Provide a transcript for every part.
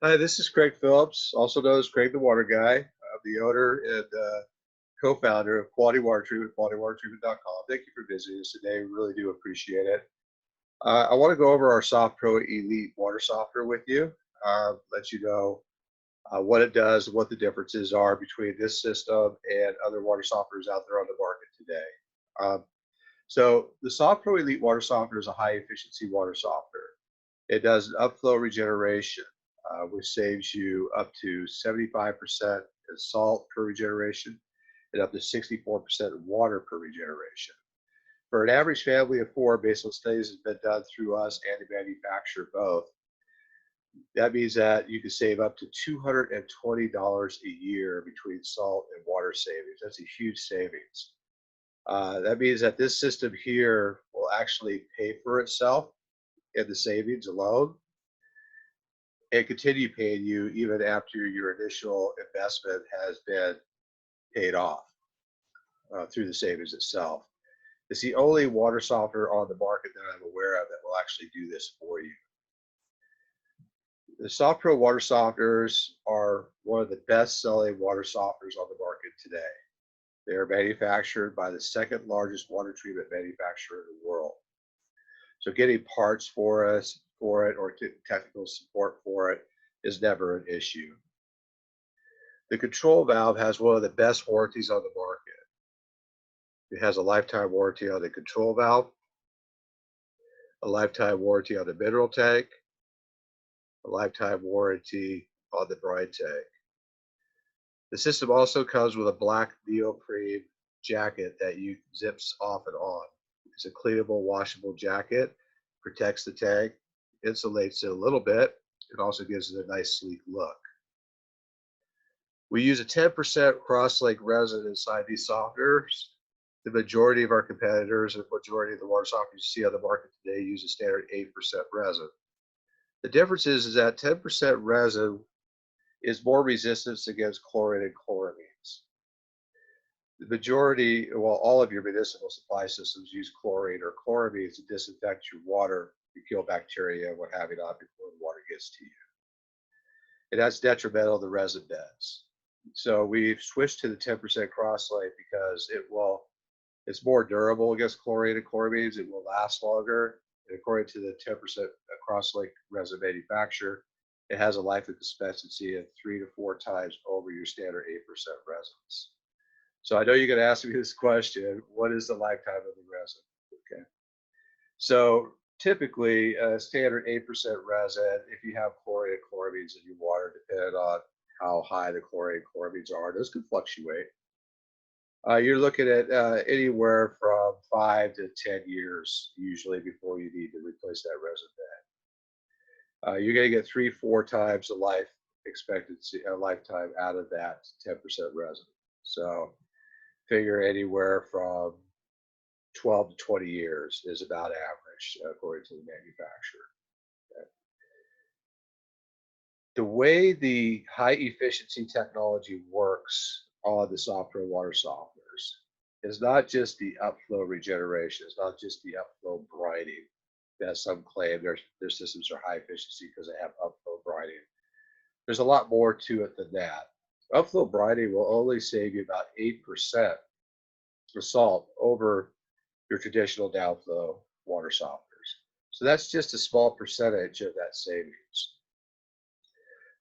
Hi, this is Craig Phillips, also known as Craig the Water Guy. I'm the owner and co-founder of Quality Water Treatment, qualitywatertreatment.com. Thank you for visiting us today. We really do appreciate it. I want to go over our SoftPro Elite water softener with you, let you know what it does, what the differences are between this system and other water softeners out there on the market today. So the SoftPro Elite water softener is a high efficiency water softener. It does an upflow regeneration, which saves you up to 75% in salt per regeneration and up to 64% in water per regeneration. For an average family of four, based on studies that have been done through us and the manufacturer both, that means that you can save up to $220 a year between salt and water savings. That's a huge savings. That means that this system here will actually pay for itself in the savings alone and continue paying you even after your initial investment has been paid off through the savings itself. It's the only water softener on the market that I'm aware of that will actually do this for you. The SoftPro water softeners are one of the best selling water softeners on the market today. They are manufactured by the second largest water treatment manufacturer in the world. So getting parts for it or technical support for it is never an issue. The control valve has one of the best warranties on the market. It has a lifetime warranty on the control valve, a lifetime warranty on the mineral tank, a lifetime warranty on the brine tank. The system also comes with a black neoprene jacket that you zips off and on. It's a cleanable, washable jacket, protects the tank, insulates it a little bit. It also gives it a nice, sleek look. We use a 10% cross-link resin inside these softeners. The majority of our competitors and the majority of the water softeners you see on the market today use a standard 8% resin. The difference is that 10% resin is more resistance against chlorine and chloramines. The majority, well, all of your municipal supply systems use chlorine or chloramines to disinfect your water, to kill bacteria and what have you not before the water gets to you. And that's detrimental to resin beds. So we've switched to the 10% cross-link because it's more durable against chlorine and chloramines. It will last longer. And according to the 10% cross-link resin manufacturer, it has a life expectancy of 3 to 4 times over your standard 8% resins. So I know you're going to ask me this question: what is the lifetime of the resin? Okay. So typically, a standard 8% resin, if you have chlorine and chloramines in your water, depending on how high the chlorine and chloramines are, those can fluctuate. You're looking at anywhere from 5 to 10 years usually before you need to replace that resin bed. You're going to get 3-4 times the life expectancy, lifetime out of that 10% resin. So figure anywhere from 12 to 20 years is about average according to the manufacturer. Okay. The way the high efficiency technology works on the SoftPro water softeners is not just the upflow regeneration, it's not just the upflow brining that some claim their systems are high efficiency because they have upflow brining. There's a lot more to it than that. Upflow brining will only save you about 8% of salt over your traditional downflow water softeners. So that's just a small percentage of that savings.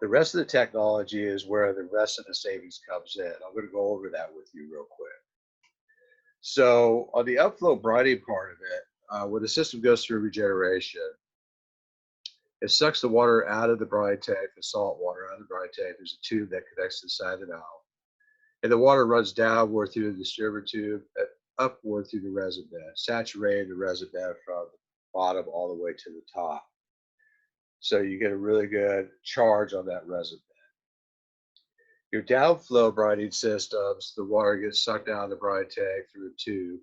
The rest of the technology is where the rest of the savings comes in. I'm going to go over that with you real quick. So on the upflow brining part of it, when the system goes through regeneration, it sucks the water out of the brine tank, the salt water out of the brine tank. There's a tube that connects to the side of the valve. And the water runs downward through the distributor tube and upward through the resin bed, saturating the resin bed from the bottom all the way to the top. So you get a really good charge on that resin bed. Your downflow brining systems, the water gets sucked out of the brine tank through a tube,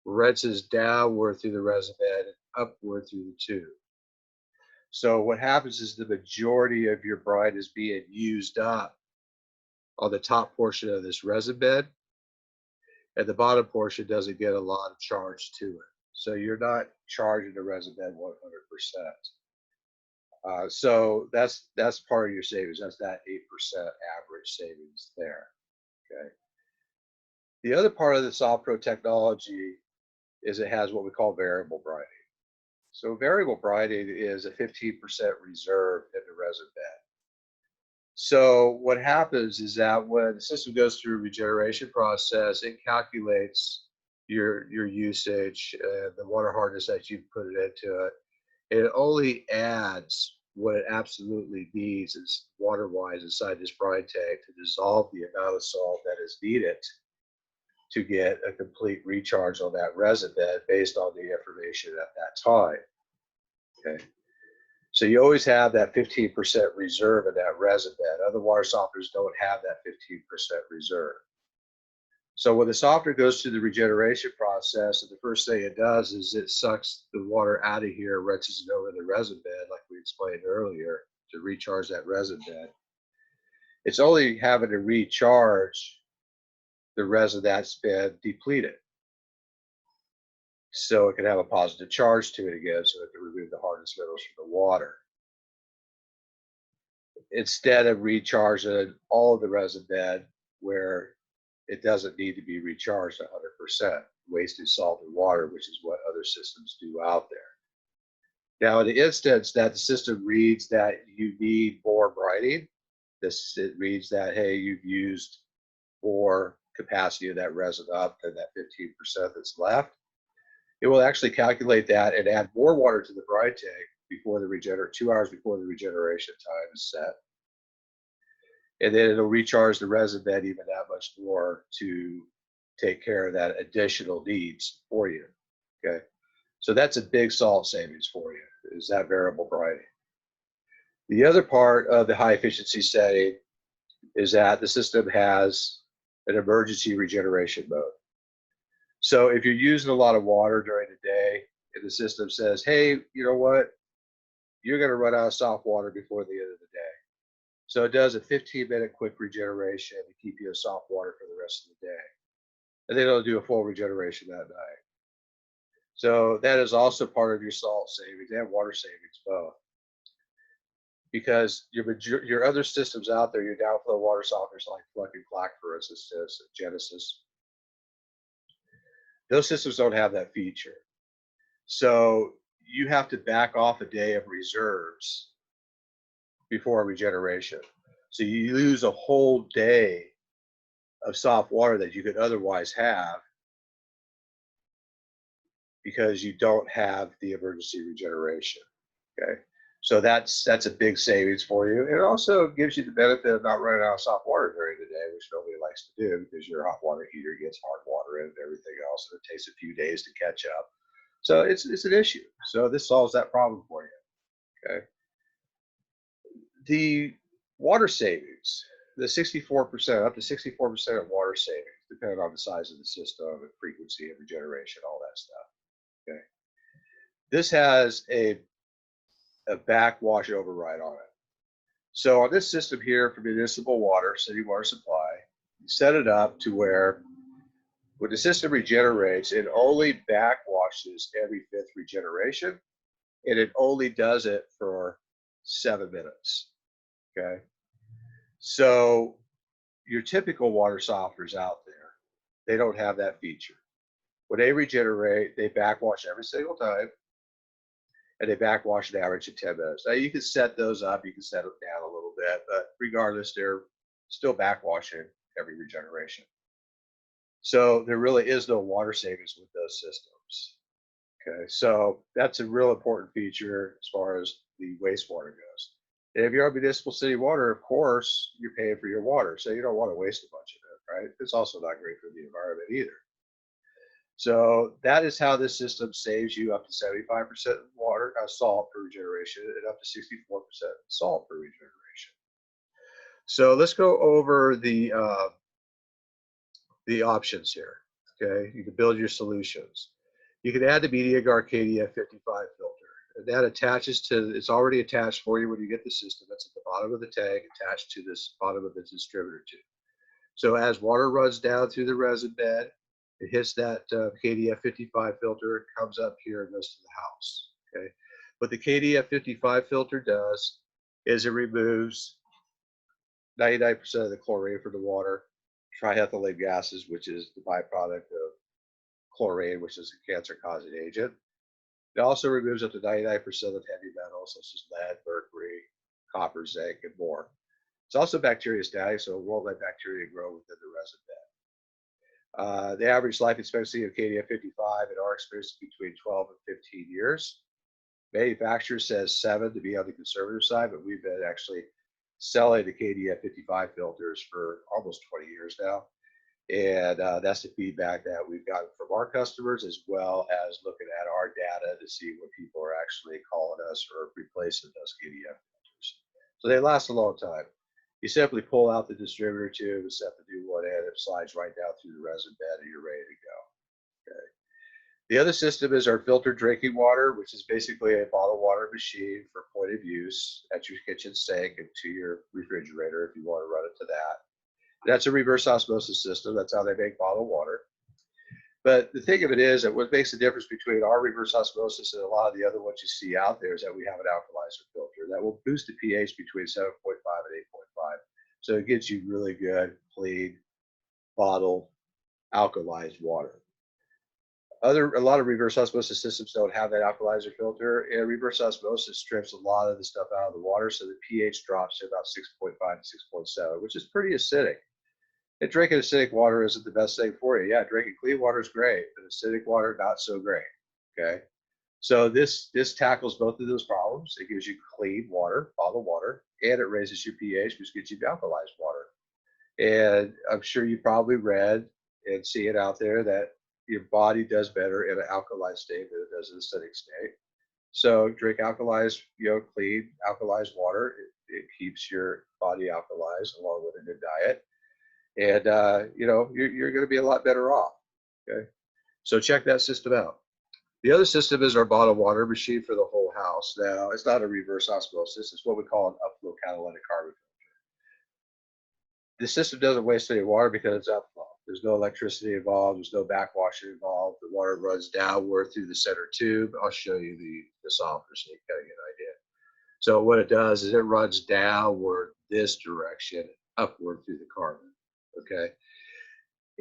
rinses downward through the resin bed and upward through the tube. So what happens is the majority of your brine is being used up on the top portion of this resin bed, and the bottom portion doesn't get a lot of charge to it. So you're not charging the resin bed 100%. So that's part of your savings. That's that 8% average savings there. Okay. The other part of the SoftPro technology is it has what we call variable brighting. So variable brighting is a 15% reserve in the resin bed. So what happens is that when the system goes through a regeneration process, it calculates your usage, the water hardness that you put it into it. And it only adds what it absolutely needs is water-wise inside this brine tank to dissolve the amount of salt that is needed to get a complete recharge on that resin bed based on the information at that time. Okay. So you always have that 15% reserve in that resin bed. Other water softeners don't have that 15% reserve. So when the softener goes through the regeneration process, and the first thing it does is it sucks the water out of here, rinses it over the resin bed, like we explained earlier, to recharge that resin bed. It's only having to recharge the resin that's been depleted, so it can have a positive charge to it again, so it can remove the hardest minerals from the water. Instead of recharging all of the resin bed where it doesn't need to be recharged 100%, wasted salt and water, which is what other systems do out there. Now, in the instance that the system reads that you need more brighting, it reads that, hey, you've used more capacity of that resin up than that 15% that's left, it will actually calculate that and add more water to the brine tank before the 2 hours before the regeneration time is set. And then it'll recharge the resin bed even that much more to take care of that additional needs for you. Okay. So that's a big salt savings for you, is that variable brighting. The other part of the high efficiency setting is that the system has an emergency regeneration mode. So if you're using a lot of water during the day and the system says, hey, you know what, you're going to run out of soft water before the end of the day. So it does a 15-minute quick regeneration to keep you in soft water for the rest of the day. And then it'll do a full regeneration that night. So that is also part of your salt savings and water savings both. Because your other systems out there, your downflow water softeners like Fleck and Clack, for instance, Genesis, those systems don't have that feature. So you have to back off a day of reserves before regeneration. So you lose a whole day of soft water that you could otherwise have because you don't have the emergency regeneration. Okay. So that's a big savings for you. It also gives you the benefit of not running out of soft water during the day, which nobody likes to do because your hot water heater gets hard water in and everything else, and it takes a few days to catch up. So it's an issue. So this solves that problem for you. Okay. The water savings, the 64%, up to 64% of water savings, depending on the size of the system and frequency of regeneration, all that stuff. Okay. This has a backwash override on it. So on this system here for municipal water, city water supply, you set it up to where when the system regenerates, it only backwashes every 5th regeneration, and it only does it for 7 minutes. Okay. So your typical water softeners out there, they don't have that feature. When they regenerate, they backwash every single time, and they backwash an average of 10 minutes. Now you can set those up, you can set them down a little bit, but regardless, they're still backwashing every regeneration. So there really is no water savings with those systems. Okay, so that's a real important feature as far as the wastewater goes. And if you're on municipal city water, of course, you're paying for your water, so you don't want to waste a bunch of it, right? It's also not great for the environment either. So that is how this system saves you up to 75% water, salt per regeneration, and up to 64% salt per regeneration. So let's go over the options here. Okay, you can build your solutions. You can add the MediaGuard KDF 55 filter, and that attaches to, it's already attached for you when you get the system. That's at the bottom of the tank, attached to this bottom of the distributor tube. So as water runs down through the resin bed, it hits that KDF 55 filter, it comes up here and goes to the house. Okay, What the KDF55 filter does is it removes 99% of the chlorine from the water, triethylene gases, which is the byproduct of chlorine, which is a cancer-causing agent. It also removes up to 99% of heavy metals such as lead, mercury, copper, zinc, and more. It's also bacteriostatic, so it won't let bacteria grow within the resin bed. The average life expectancy of KDF55 in our experience is between 12 and 15 years. Manufacturer says 7 to be on the conservative side, but we've been actually selling the KDF55 filters for almost 20 years now. And that's the feedback that we've gotten from our customers, as well as looking at our data to see what people are actually calling us or replacing those KDF filters. So they last a long time. You simply pull out the distributor tube and set the new one in. It slides right down through the resin bed and you're ready to go. Okay. The other system is our filtered drinking water, which is basically a bottled water machine for point of use at your kitchen sink and to your refrigerator if you want to run it to that. That's a reverse osmosis system. That's how they make bottled water. But the thing of it is that what makes the difference between our reverse osmosis and a lot of the other ones you see out there is that we have an alkalizer filter that will boost the pH between 7.5 and 8.5. So it gives you really good, clean, bottled, alkalized water. A lot of reverse osmosis systems don't have that alkalizer filter, and reverse osmosis strips a lot of the stuff out of the water, so the pH drops to about 6.5 to 6.7, which is pretty acidic. And drinking acidic water isn't the best thing for you. Yeah, drinking clean water is great, but acidic water, not so great. Okay. So this tackles both of those problems. It gives you clean water, bottled water, and it raises your pH, which gives you alkalized water. And I'm sure you probably read and see it out there that your body does better in an alkaline state than it does in an acidic state. So drink alkalized, clean alkalized water. It keeps your body alkalized along with a good diet. And you're going to be a lot better off. Okay, so check that system out. The other system is our bottled water machine for the whole house. Now, it's not a reverse osmosis. It's what we call an upflow catalytic carbon filter. The system doesn't waste any water because it's upflow. There's no electricity involved. There's no backwashing involved. The water runs downward through the center tube. I'll show you the softener so you kind of get an idea. So what it does is it runs downward this direction, upward through the carbon. Okay,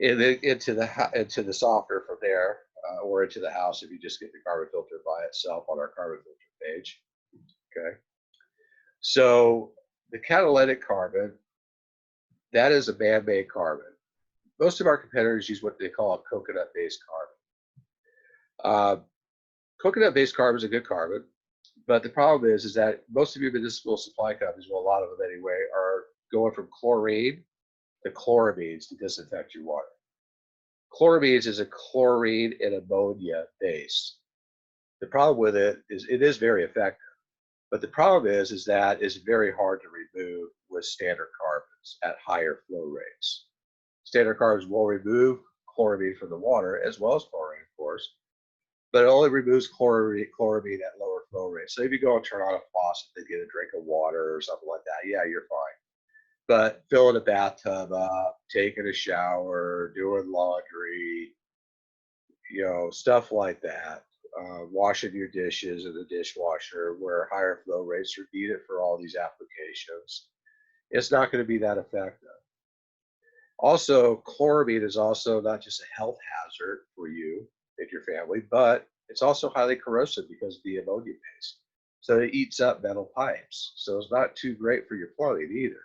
and then into the softener from there, or into the house if you just get the carbon filter by itself on our carbon filter page. Okay, so the catalytic carbon, that is a man-made carbon. Most of our competitors use what they call a coconut-based carbon. Coconut-based carbon is a good carbon, but the problem is that most of your municipal supply companies, well, a lot of them anyway, are going from chlorine to chloramines to disinfect your water. Chloramines is a chlorine and ammonia base. The problem with it is very effective, but the problem is that it's very hard to remove with standard carbons at higher flow rates. Standard carbons will remove chloramine from the water, as well as chlorine, of course, but it only removes chloramine at lower flow rates. So if you go and turn on a faucet to get a drink of water or something like that, yeah, you're fine. But filling a bathtub up, taking a shower, doing laundry, stuff like that, washing your dishes in the dishwasher where higher flow rates are needed for all these applications, it's not going to be that effective. Also, chloramine is also not just a health hazard for you and your family, but it's also highly corrosive because of the ammonia base. So it eats up metal pipes. So it's not too great for your plumbing either.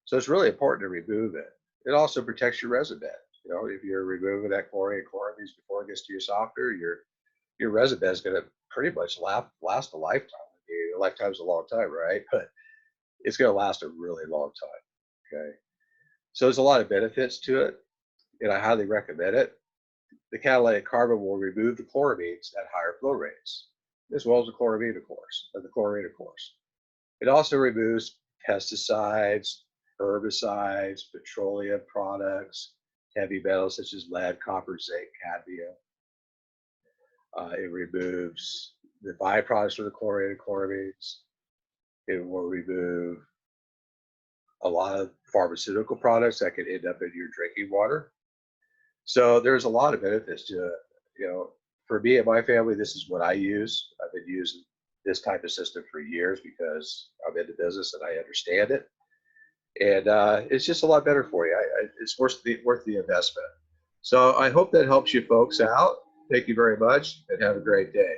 So it's really important to remove it. It also protects your resin bed. If you're removing that chlorine and chloramines before it gets to your softener, your resin bed is going to pretty much last a lifetime. I mean, a lifetime is a long time, right? But it's going to last a really long time. Okay. So there's a lot of benefits to it, and I highly recommend it. The catalytic carbon will remove the chloramines at higher flow rates, as well as the chlorine, of course. It also removes pesticides, herbicides, petroleum products, heavy metals such as lead, copper, zinc, cadmium. It removes the byproducts from the chlorine and chloramines. It will remove a lot of pharmaceutical products that can end up in your drinking water. So there's a lot of benefits to it. For me and my family, this is what I use. I've been using this type of system for years because I'm in the business and I understand it. And it's just a lot better for you. It's worth the investment. So I hope that helps you folks out. Thank you very much and have a great day.